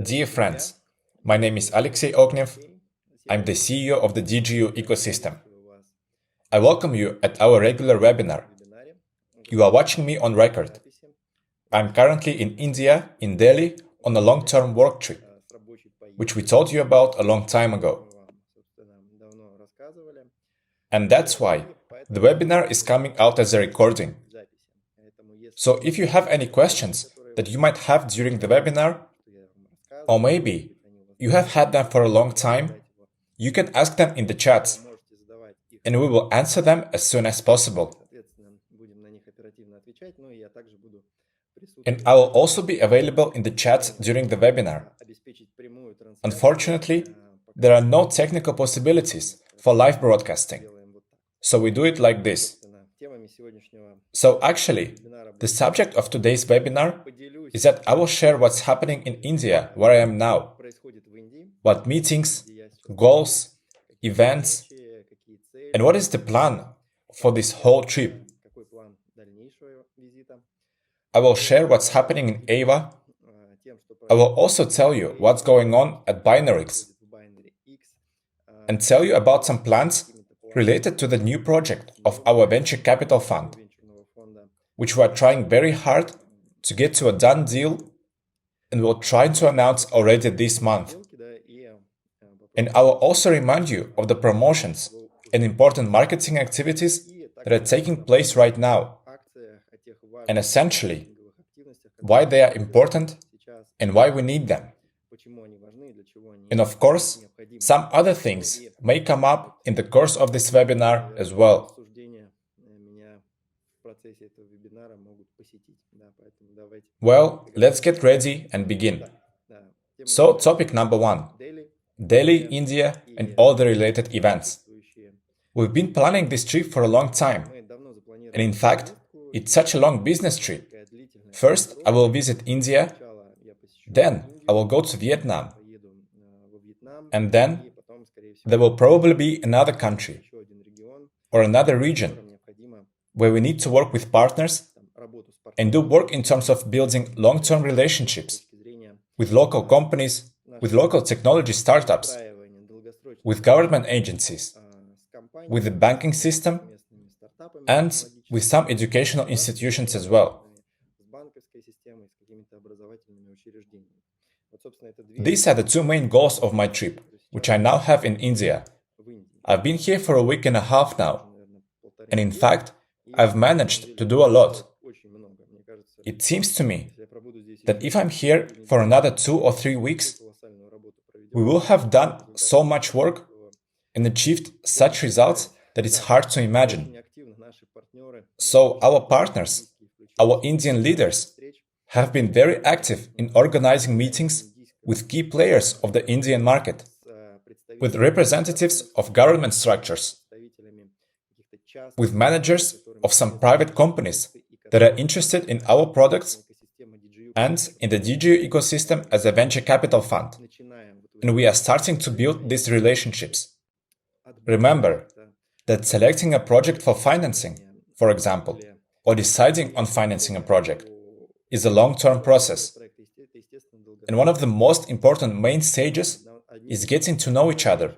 Dear friends, my name is Alexey Ognev. I'm the CEO of the DigiU ecosystem. I welcome you at our regular webinar. You are watching me on record. I'm currently in India, in Delhi, on a long-term work trip, which we told you about a long time ago. And that's why the webinar is coming out as a recording. So if you have any questions that you might have during the webinar, or maybe you have had them for a long time, you can ask them in the chats, and we will answer them as soon as possible. And I will also be available in the chat during the webinar. Unfortunately, there are no technical possibilities for live broadcasting, so we do it like this. So actually, the subject of today's webinar is that I will share what's happening in India, where I am now, what meetings, goals, events, and what is the plan for this whole trip. I will share what's happening in Ava. I will also tell you what's going on at BinaryX and tell you about some plans related to the new project of our venture capital fund, which we are trying very hard to get to a done deal and we'll try to announce already this month. And I will also remind you of the promotions and important marketing activities that are taking place right now, and essentially why they are important and why we need them. And of course, some other things may come up in the course of this webinar as well. Well, let's get ready and begin. So, topic number 1. Delhi, India, and all the related events. We've been planning this trip for a long time. And in fact, it's such a long business trip. First, I will visit India. Then, I will go to Vietnam. And then, there will probably be another country or another region where we need to work with partners and do work in terms of building long-term relationships with local companies, with local technology startups, with government agencies, with the banking system, and with some educational institutions as well. These are the two main goals of my trip, which I now have in India. I've been here for a week and a half now, and in fact, I've managed to do a lot. It seems to me that if I'm here for another 2 or 3 weeks, we will have done so much work and achieved such results that it's hard to imagine. So our partners, our Indian leaders, have been very active in organizing meetings with key players of the Indian market, with representatives of government structures, with managers of some private companies that are interested in our products and in the DigiU ecosystem as a venture capital fund. And we are starting to build these relationships. Remember that selecting a project for financing, for example, or deciding on financing a project, is a long-term process. And one of the most important main stages is getting to know each other,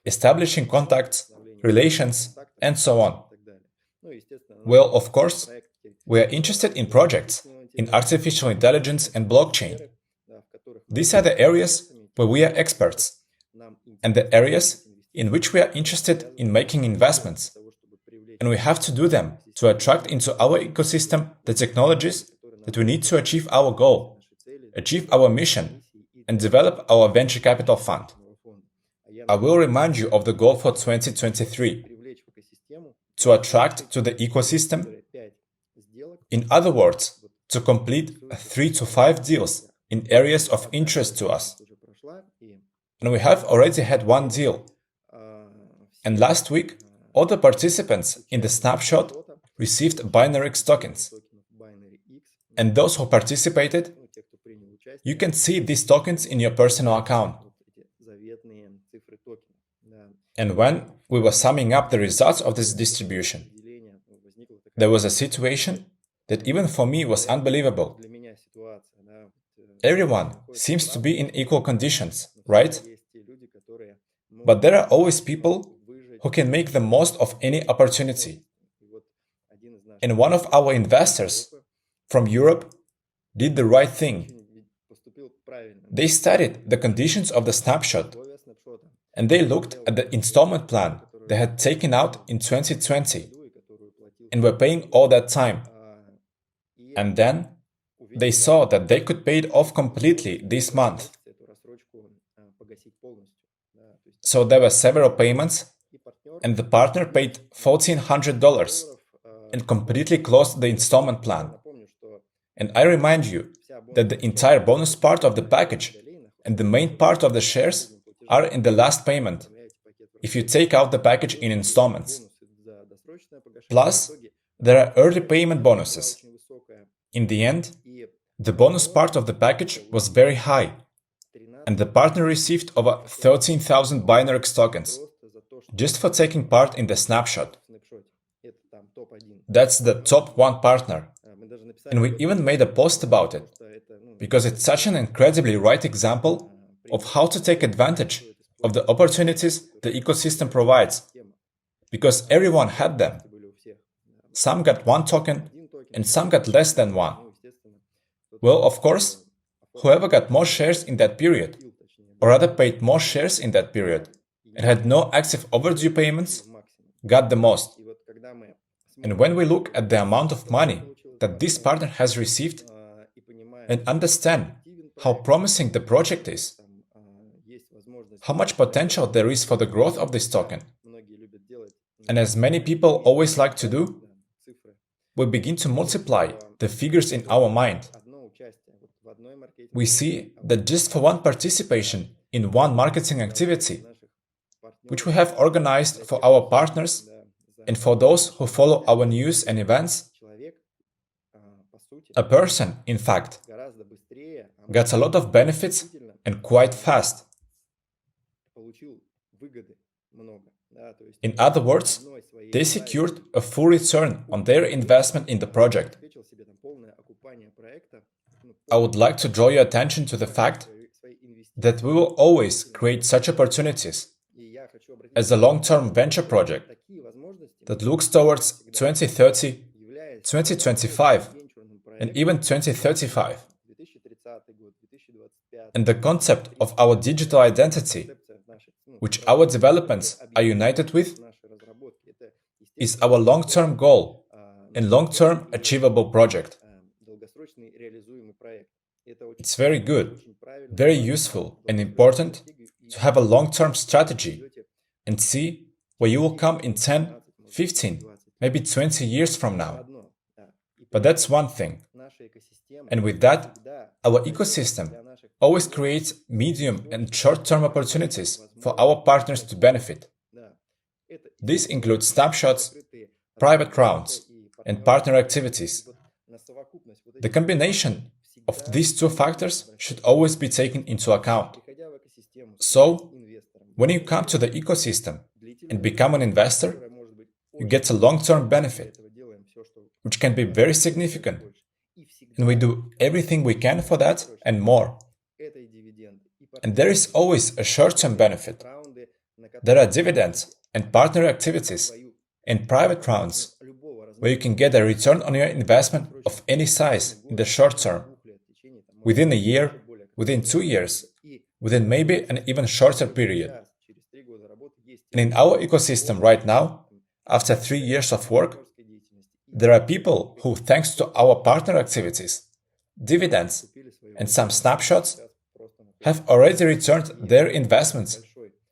establishing contacts, relations, and so on. Well, of course, we are interested in projects in artificial intelligence and blockchain. These are the areas where we are experts, and the areas in which we are interested in making investments. And we have to do them to attract into our ecosystem the technologies that we need to achieve our goal, achieve our mission, and develop our venture capital fund. I will remind you of the goal for 2023, to attract to the ecosystem. In other words, to complete 3 to 5 deals in areas of interest to us. And we have already had one deal. And last week, all the participants in the snapshot received BinaryX tokens. And those who participated, you can see these tokens in your personal account. And when we were summing up the results of this distribution, there was a situation that even for me was unbelievable. Everyone seems to be in equal conditions, right? But there are always people who can make the most of any opportunity. And one of our investors from Europe did the right thing. They studied the conditions of the snapshot and they looked at the installment plan they had taken out in 2020 and were paying all that time. And then they saw that they could pay it off completely this month. So there were several payments, and the partner paid $1,400 and completely closed the installment plan. And I remind you that the entire bonus part of the package and the main part of the shares are in the last payment, if you take out the package in installments. Plus, there are early payment bonuses. In the end, the bonus part of the package was very high, and the partner received over 13,000 Binance tokens just for taking part in the snapshot. That's the top one partner. And we even made a post about it, because it's such an incredibly right example of how to take advantage of the opportunities the ecosystem provides, because everyone had them. Some got one token, and some got less than one. Well, of course, whoever got more shares in that period, or rather paid more shares in that period, and had no active overdue payments, got the most. And when we look at the amount of money that this partner has received and understand how promising the project is, how much potential there is for the growth of this token, and as many people always like to do, we begin to multiply the figures in our mind. We see that just for one participation in one marketing activity, which we have organized for our partners and for those who follow our news and events, a person, in fact, gets a lot of benefits and quite fast. In other words, they secured a full return on their investment in the project. I would like to draw your attention to the fact that we will always create such opportunities as a long-term venture project that looks towards 2030, 2025, and even 2035. And the concept of our digital identity, which our developments are united with, is our long-term goal and long-term achievable project. It's very good, very useful and important to have a long-term strategy and see where you will come in 10, 15, maybe 20 years from now. But that's one thing. And with that, our ecosystem always creates medium and short-term opportunities for our partners to benefit. This includes snapshots, private rounds, and partner activities. The combination of these two factors should always be taken into account. So, when you come to the ecosystem and become an investor, you get a long-term benefit, which can be very significant, and we do everything we can for that and more. And there is always a short-term benefit. There are dividends and partner activities and private rounds where you can get a return on your investment of any size in the short term, within a year, within 2 years, within maybe an even shorter period. And in our ecosystem right now, after 3 years of work, there are people who, thanks to our partner activities, dividends, and some snapshots, have already returned their investments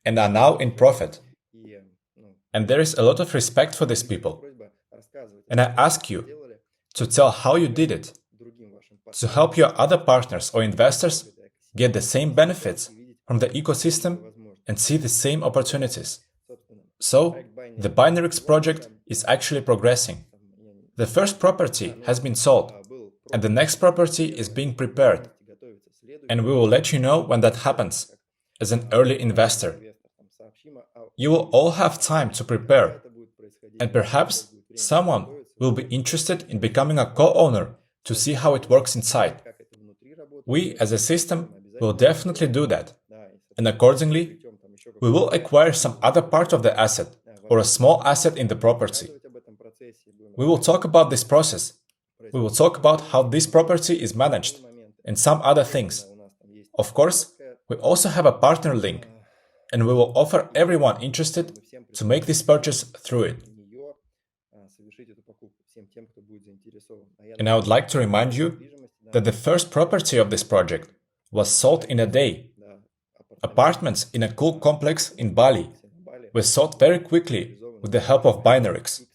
and are now in profit. And there is a lot of respect for these people. And I ask you to tell how you did it, to help your other partners or investors get the same benefits from the ecosystem and see the same opportunities. So, the Binance project is actually progressing. The first property has been sold, and the next property is being prepared. And we will let you know when that happens, as an early investor. You will all have time to prepare, and perhaps someone will be interested in becoming a co-owner to see how it works inside. We, as a system, will definitely do that. And accordingly, we will acquire some other part of the asset or a small asset in the property. We will talk about this process. We will talk about how this property is managed and some other things. Of course, we also have a partner link, and we will offer everyone interested to make this purchase through it. And I would like to remind you that the first property of this project was sold in a day. Apartments in a cool complex in Bali were sold very quickly with the help of Binarix.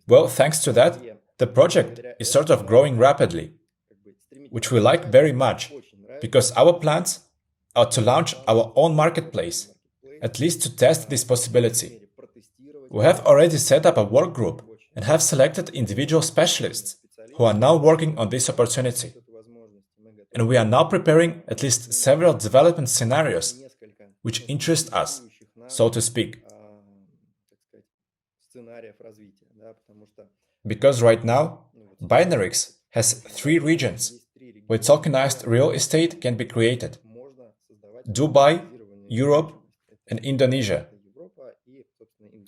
Well, thanks to that, the project is sort of growing rapidly, which we like very much, because our plans are to launch our own marketplace, at least to test this possibility. We have already set up a work group and have selected individual specialists who are now working on this opportunity. And we are now preparing at least several development scenarios which interest us, so to speak. Because right now, Binarix has 3 regions where tokenized real estate can be created: Dubai, Europe, and Indonesia.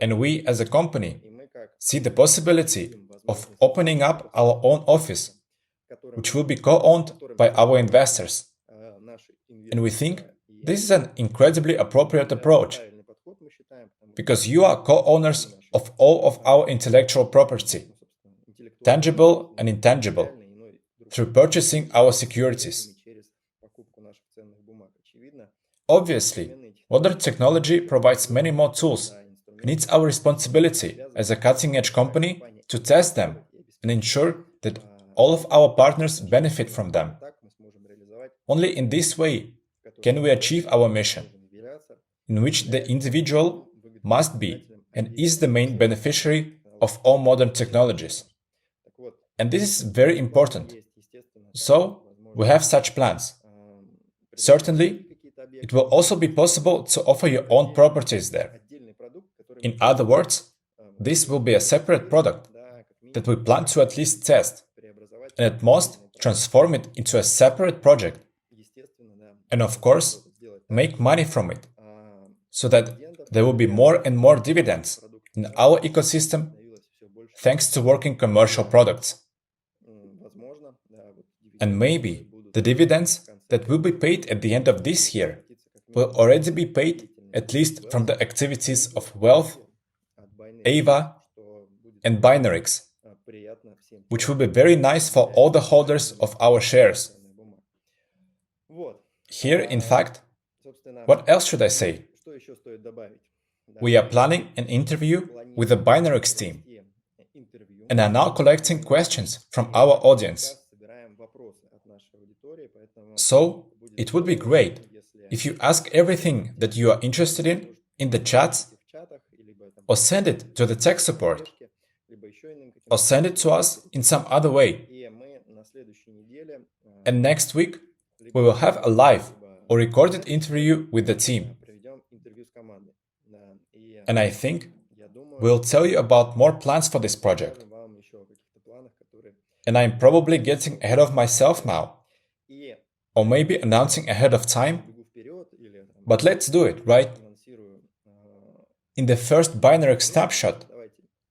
And we, as a company, see the possibility of opening up our own office, which will be co-owned by our investors. And we think this is an incredibly appropriate approach, because you are co-owners of all of our intellectual property, tangible and intangible, through purchasing our securities. Obviously, modern technology provides many more tools, and it's our responsibility as a cutting-edge company to test them and ensure that all of our partners benefit from them. Only in this way can we achieve our mission, in which the individual must be and is the main beneficiary of all modern technologies. And this is very important. So, we have such plans. Certainly, it will also be possible to offer your own properties there. In other words, this will be a separate product that we plan to at least test, and at most transform it into a separate project, and of course, make money from it, so that there will be more and more dividends in our ecosystem thanks to working commercial products. And maybe the dividends that will be paid at the end of this year will already be paid at least from the activities of Wealth, Ava, and Binarix, which will be very nice for all the holders of our shares. Here, in fact, what else should I say? We are planning an interview with the Binarix team and are now collecting questions from our audience. So, it would be great if you ask everything that you are interested in the chats, or send it to the tech support, or send it to us in some other way. And next week, we will have a live or recorded interview with the team. And I think we'll tell you about more plans for this project. And I'm probably getting ahead of myself now, or maybe announcing ahead of time. But let's do it, right? In the first Binarix snapshot,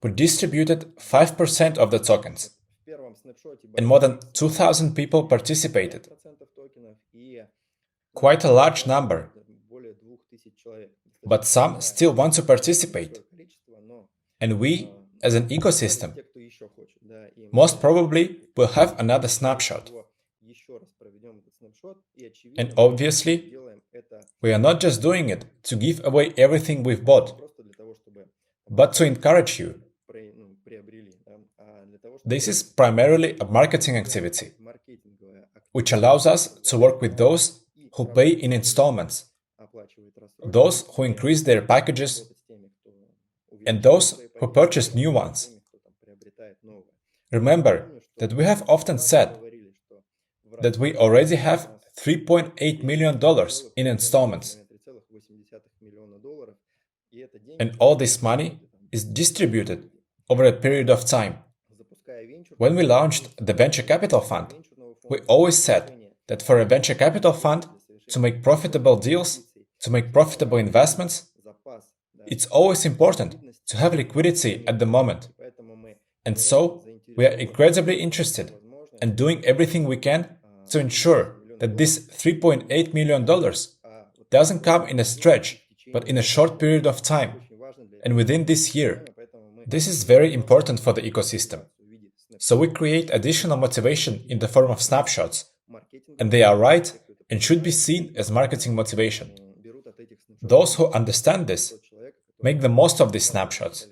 we distributed 5% of the tokens, and more than 2,000 people participated. Quite a large number. But some still want to participate. And we, as an ecosystem, most probably will have another snapshot. And obviously, we are not just doing it to give away everything we've bought, but to encourage you. This is primarily a marketing activity, which allows us to work with those who pay in installments, those who increase their packages, and those who purchase new ones. Remember that we have often said that we already have $3.8 million in installments. And all this money is distributed over a period of time. When we launched the venture capital fund, we always said that for a venture capital fund to make profitable deals, to make profitable investments, it's always important to have liquidity at the moment. And so, we are incredibly interested and doing everything we can to ensure that this $3.8 million doesn't come in a stretch, but in a short period of time, and within this year. This is very important for the ecosystem. So we create additional motivation in the form of snapshots, and they are right and should be seen as marketing motivation. Those who understand this make the most of these snapshots,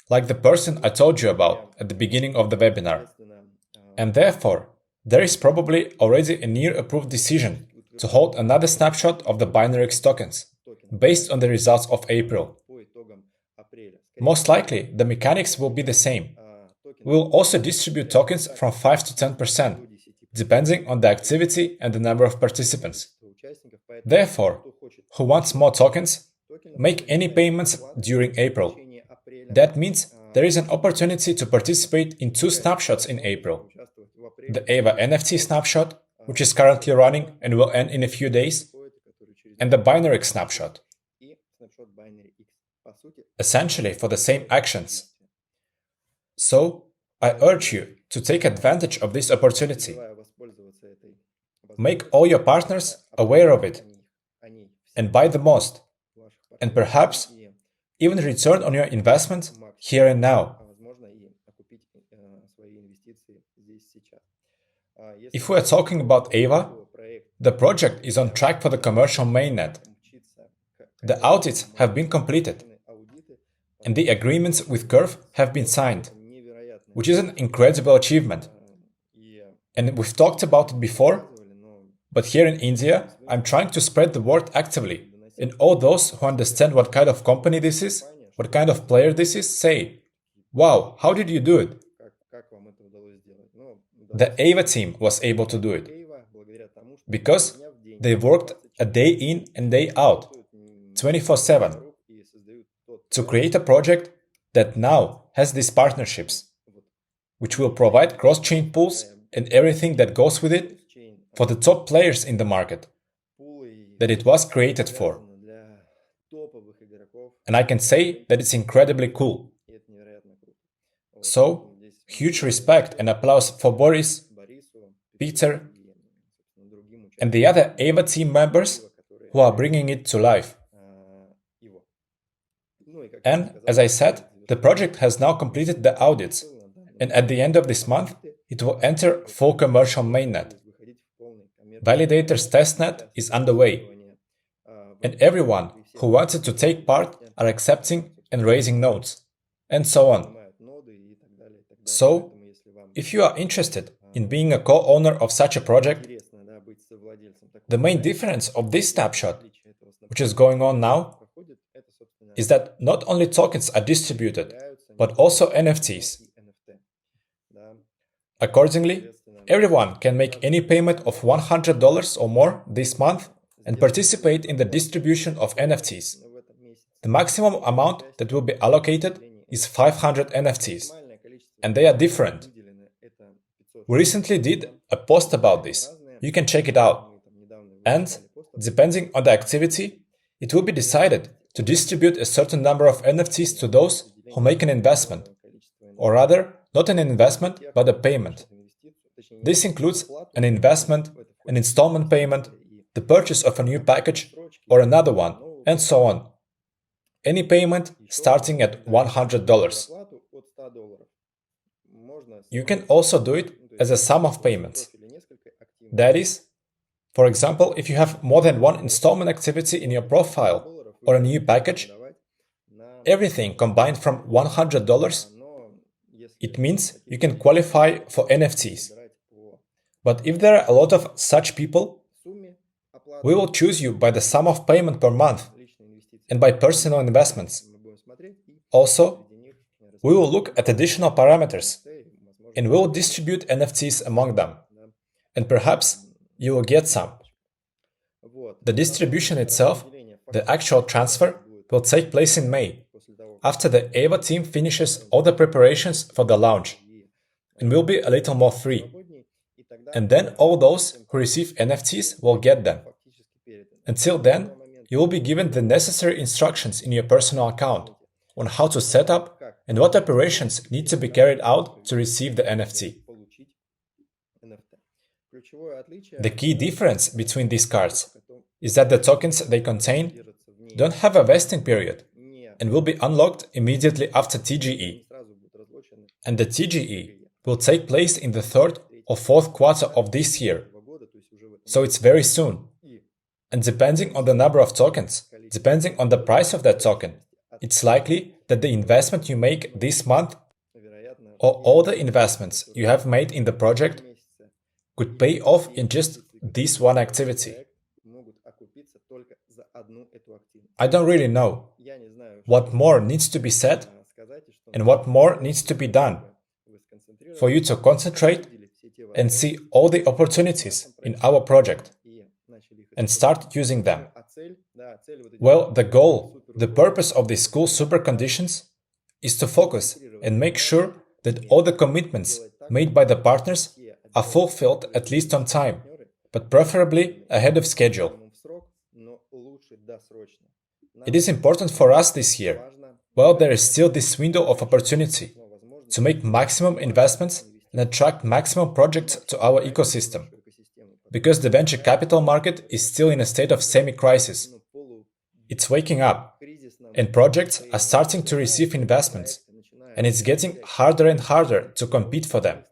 like the person I told you about at the beginning of the webinar. And therefore, there is probably already a near-approved decision to hold another snapshot of the BinaryX tokens, based on the results of April. Most likely, the mechanics will be the same. We will also distribute tokens from 5 to 10%, depending on the activity and the number of participants. Therefore, who wants more tokens, make any payments during April. That means there is an opportunity to participate in 2 snapshots in April. The EVA NFT snapshot, which is currently running and will end in a few days, and the BinaryX snapshot. Essentially for the same actions. So, I urge you to take advantage of this opportunity. Make all your partners aware of it and buy the most, and perhaps even return on your investment here and now. If we are talking about EVA, the project is on track for the commercial mainnet. The audits have been completed, and the agreements with Curve have been signed, which is an incredible achievement. And we've talked about it before, but here in India, I'm trying to spread the word actively, and all those who understand what kind of company this is, what kind of player this is, say, "Wow, how did you do it?" The EVA team was able to do it, because they worked a day in and day out, 24/7, to create a project that now has these partnerships, which will provide cross-chain pools and everything that goes with it for the top players in the market that it was created for. And I can say that it's incredibly cool. So, huge respect and applause for Boris, Peter, and the other EVA team members who are bringing it to life. And, as I said, the project has now completed the audits, and at the end of this month, it will enter full commercial mainnet. Validator's testnet is underway, and everyone who wanted to take part are accepting and raising nodes, and so on. So, if you are interested in being a co-owner of such a project, the main difference of this snapshot, which is going on now, is that not only tokens are distributed, but also NFTs. Accordingly, everyone can make any payment of $100 or more this month and participate in the distribution of NFTs. The maximum amount that will be allocated is 500 NFTs, and they are different. We recently did a post about this. You can check it out. And, depending on the activity, it will be decided to distribute a certain number of NFTs to those who make an investment, or rather, not an investment, but a payment. This includes an investment, an installment payment, the purchase of a new package, or another one, and so on. Any payment starting at $100. You can also do it as a sum of payments. That is, for example, if you have more than one installment activity in your profile or a new package, everything combined from $100, it means you can qualify for NFTs. But if there are a lot of such people, we will choose you by the sum of payment per month and by personal investments. Also, we will look at additional parameters and we will distribute NFTs among them. And perhaps you will get some. The distribution itself, the actual transfer, will take place in May, after the EVA team finishes all the preparations for the launch, and will be a little more free. And then all those who receive NFTs will get them. Until then, you will be given the necessary instructions in your personal account on how to set up and what operations need to be carried out to receive the NFT. The key difference between these cards is that the tokens they contain don't have a vesting period and will be unlocked immediately after TGE. And the TGE will take place in the third or fourth quarter of this year. So it's very soon. And depending on the number of tokens, depending on the price of that token, it's likely that the investment you make this month or all the investments you have made in the project could pay off in just this one activity. I don't really know what more needs to be said and what more needs to be done for you to concentrate and see all the opportunities in our project and start using them. Well, the goal, the purpose of these cool super conditions is to focus and make sure that all the commitments made by the partners are fulfilled at least on time, but preferably ahead of schedule. It is important for us this year, while there is still this window of opportunity, to make maximum investments and attract maximum projects to our ecosystem. Because the venture capital market is still in a state of semi-crisis. It's waking up, and projects are starting to receive investments, and it's getting harder and harder to compete for them.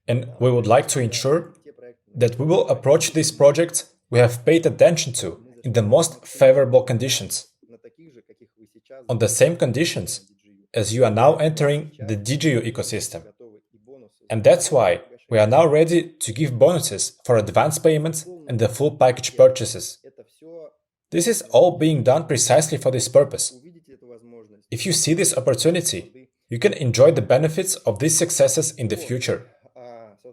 And we would like to ensure that we will approach these projects we have paid attention to in the most favorable conditions, on the same conditions as you are now entering the DigiU ecosystem. And that's why we are now ready to give bonuses for advance payments and the full package purchases. This is all being done precisely for this purpose. If you see this opportunity, you can enjoy the benefits of these successes in the future.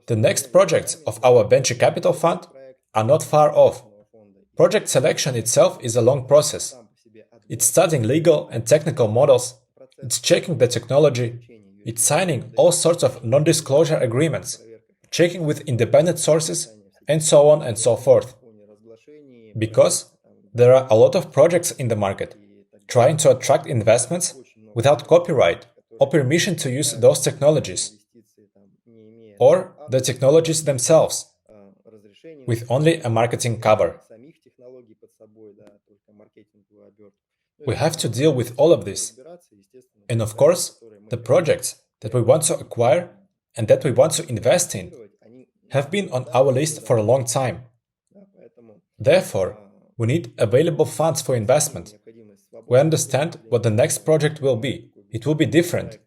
The next projects of our venture capital fund are not far off. Project selection itself is a long process. It's studying legal and technical models, it's checking the technology, it's signing all sorts of non-disclosure agreements, checking with independent sources, and so on and so forth. Because there are a lot of projects in the market trying to attract investments without copyright or permission to use those technologies, or the technologies themselves, with only a marketing cover. We have to deal with all of this. And of course, the projects that we want to acquire and that we want to invest in have been on our list for a long time. Therefore, we need available funds for investment. We understand what the next project will be. It will be different.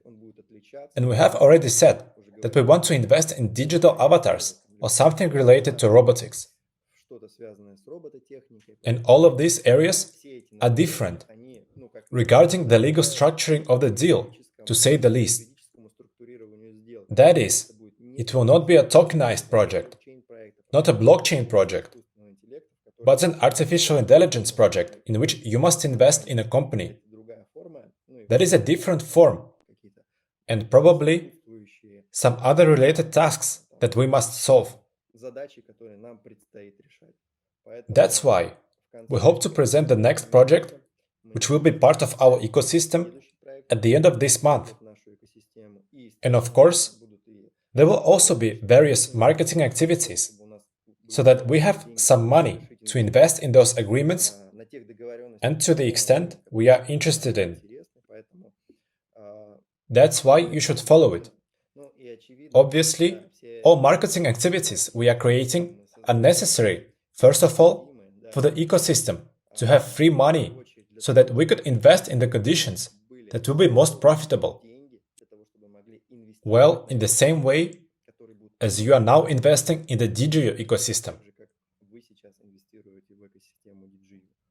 And we have already said that we want to invest in digital avatars or something related to robotics. And all of these areas are different regarding the legal structuring of the deal, to say the least. That is, it will not be a tokenized project, not a blockchain project, but an artificial intelligence project in which you must invest in a company. That is a different form, and probably some other related tasks that we must solve. That's why we hope to present the next project, which will be part of our ecosystem, at the end of this month. And of course, there will also be various marketing activities, so that we have some money to invest in those agreements and to the extent we are interested in. That's why you should follow it. Obviously, all marketing activities we are creating are necessary, first of all, for the ecosystem to have free money so that we could invest in the conditions that will be most profitable. Well, in the same way as you are now investing in the DigiU ecosystem.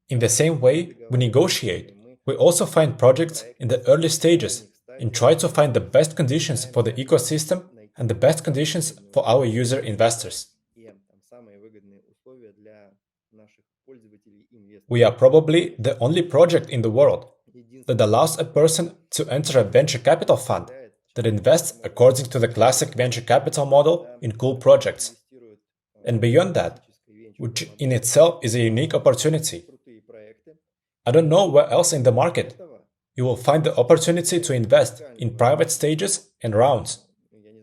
In the same way we negotiate, we also find projects in the early stages and try to find the best conditions for the ecosystem and the best conditions for our user investors. We are probably the only project in the world that allows a person to enter a venture capital fund that invests according to the classic venture capital model in cool projects. And beyond that, which in itself is a unique opportunity. I don't know where else in the market you will find the opportunity to invest in private stages and rounds,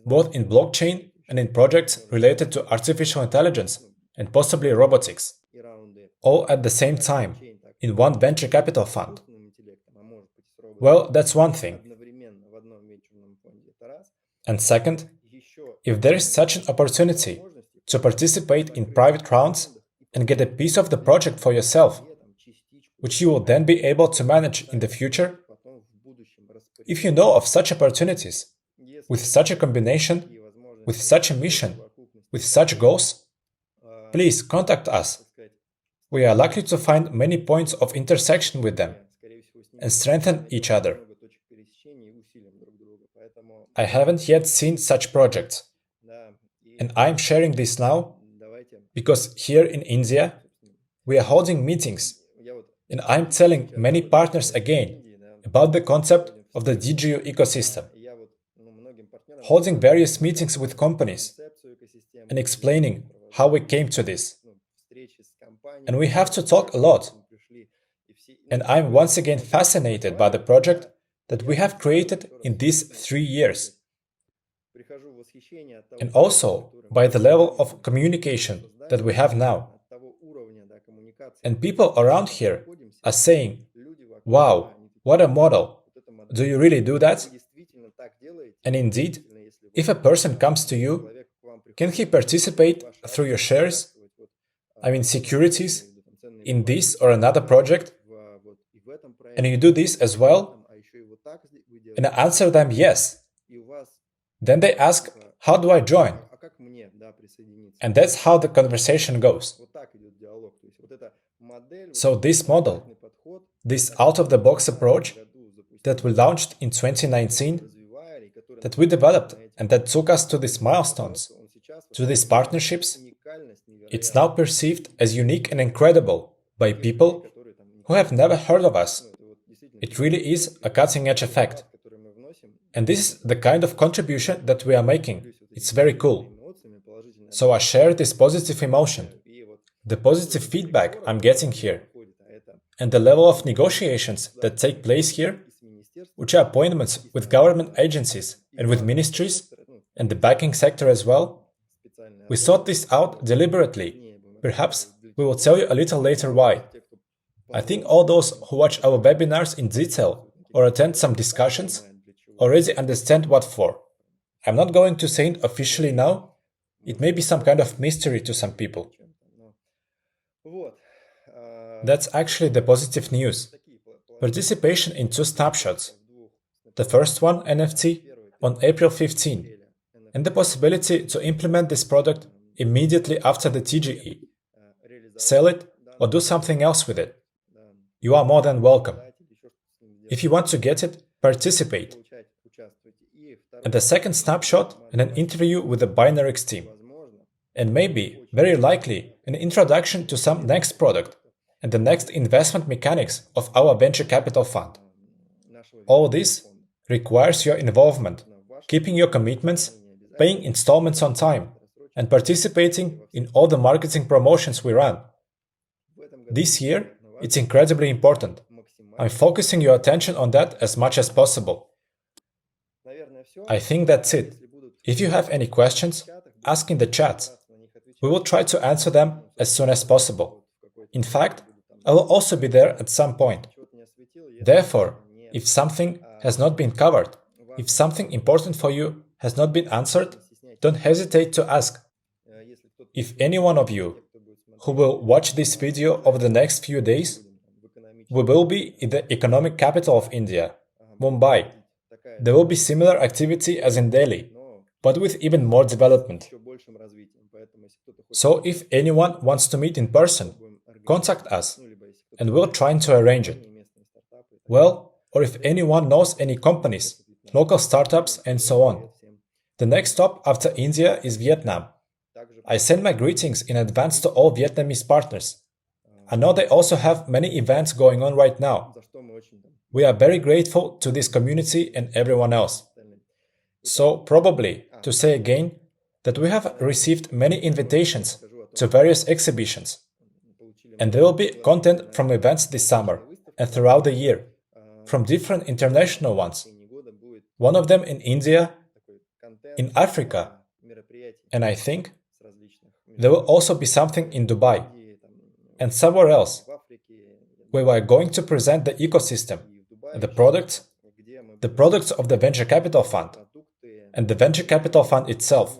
both in blockchain and in projects related to artificial intelligence and possibly robotics, all at the same time, in one venture capital fund. Well, that's one thing. And second, if there is such an opportunity to participate in private rounds and get a piece of the project for yourself, which you will then be able to manage in the future, if you know of such opportunities, with such a combination, with such a mission, with such goals, please contact us. We are likely to find many points of intersection with them and strengthen each other. I haven't yet seen such projects, and I'm sharing this now because here in India we are holding meetings, and I'm telling many partners again about the concept of the DigiU ecosystem, holding various meetings with companies and explaining how we came to this. And we have to talk a lot. And I'm once again fascinated by the project that we have created in these 3 years. And also by the level of communication that we have now. And people around here are saying, "Wow, what a model! Do you really do that?" And indeed, if a person comes to you, can he participate through your shares, securities, in this or another project? And you do this as well? And I answer them yes. Then they ask, "How do I join?" And that's how the conversation goes. So this model, this out-of-the-box approach that we launched in 2019, that we developed and that took us to these milestones, to these partnerships, it's now perceived as unique and incredible by people who have never heard of us. It really is a cutting-edge effect. And this is the kind of contribution that we are making. It's very cool. So I share this positive emotion, the positive feedback I'm getting here, and the level of negotiations that take place here, which are appointments with government agencies and with ministries and the banking sector as well. We sought this out deliberately. Perhaps we will tell you a little later why. I think all those who watch our webinars in detail or attend some discussions already understand what for. I'm not going to say it officially now. It may be some kind of mystery to some people. That's actually the positive news. Participation in 2 snapshots. The first one, NFT, on April 15, and the possibility to implement this product immediately after the TGE. Sell it or do something else with it. You are more than welcome. If you want to get it, participate. And the second snapshot and an interview with the Binarix team. And maybe, very likely, an introduction to some next product and the next investment mechanics of our venture capital fund. All this requires your involvement, keeping your commitments, paying installments on time, and participating in all the marketing promotions we run. This year, it's incredibly important. I'm focusing your attention on that as much as possible. I think that's it. If you have any questions, ask in the chat. We will try to answer them as soon as possible. In fact, I will also be there at some point. Therefore, if something has not been covered, if something important for you has not been answered, don't hesitate to ask. If any one of you who will watch this video over the next few days, we will be in the economic capital of India, Mumbai. There will be similar activity as in Delhi, but with even more development. So if anyone wants to meet in person, contact us, and we'll try to arrange it. Well, or if anyone knows any companies, local startups and so on. The next stop after India is Vietnam. I send my greetings in advance to all Vietnamese partners. I know they also have many events going on right now. We are very grateful to this community and everyone else. So probably to say again that we have received many invitations to various exhibitions, and there will be content from events this summer and throughout the year, from different international ones. One of them in India, in Africa, and I think there will also be something in Dubai and somewhere else, where we are going to present the ecosystem, the products of the venture capital fund, and the venture capital fund itself.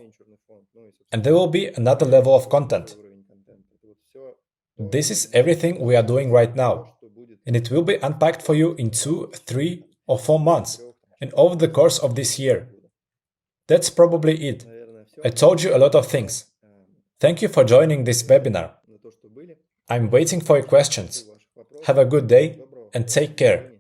And there will be another level of content. This is everything we are doing right now, and it will be unpacked for you in 2, 3, or 4 months, and over the course of this year. That's probably it. I told you a lot of things. Thank you for joining this webinar. I'm waiting for your questions. Have a good day and take care.